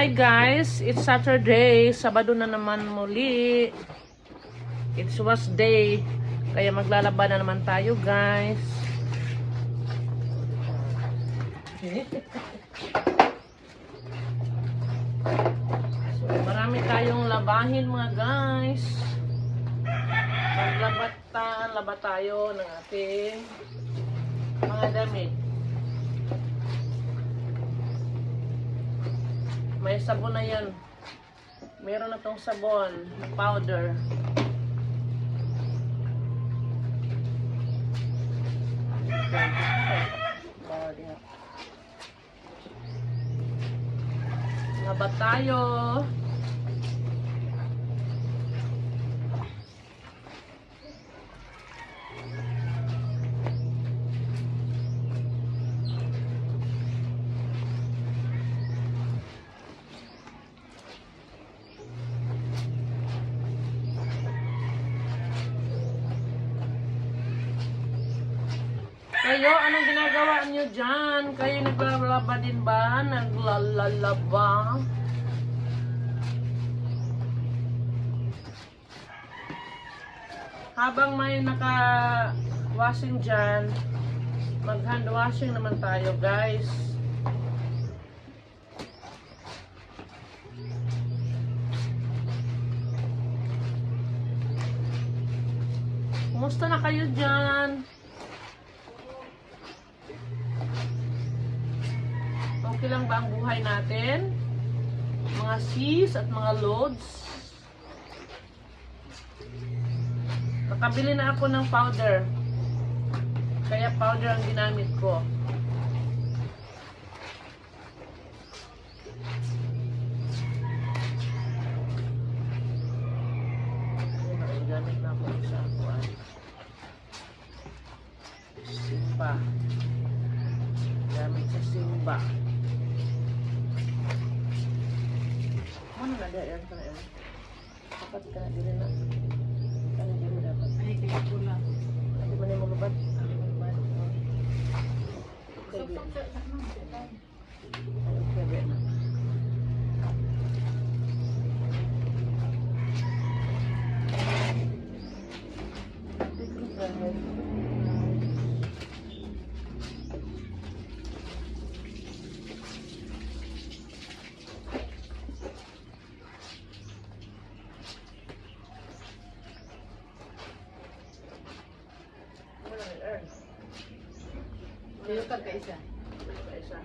Hi guys, it's Saturday, Sabado na naman muli. It's wash day, kaya maglalaba na naman tayo guys. So, marami tayong labahin mga guys. Laba tayo ng ating mga damit. May sabon na yan. Meron na tong sabon, powder. Laba tayo. Kayo, anong ginagawa niyo dyan? Kayo naglalaba din ba? Naglalaba? Habang may naka-washing dyan, mag-hand washing naman tayo guys. Kumusta na kayo dyan? Okay lang ba ang buhay natin? Mga sis at mga loads. Nakabili na ako ng powder. Kaya powder ang ginamit ko. Gamit na ako sa kuwan. Simba. Gamit sa simba. Ano na dyan? Ano na yan? Dapat ka na din na. Ano dyan mo dapat? Ay, kaya ko lang. Hindi mo na yung magabad? Ano magabad? Okay, okay na. Dito ka isa. Isa.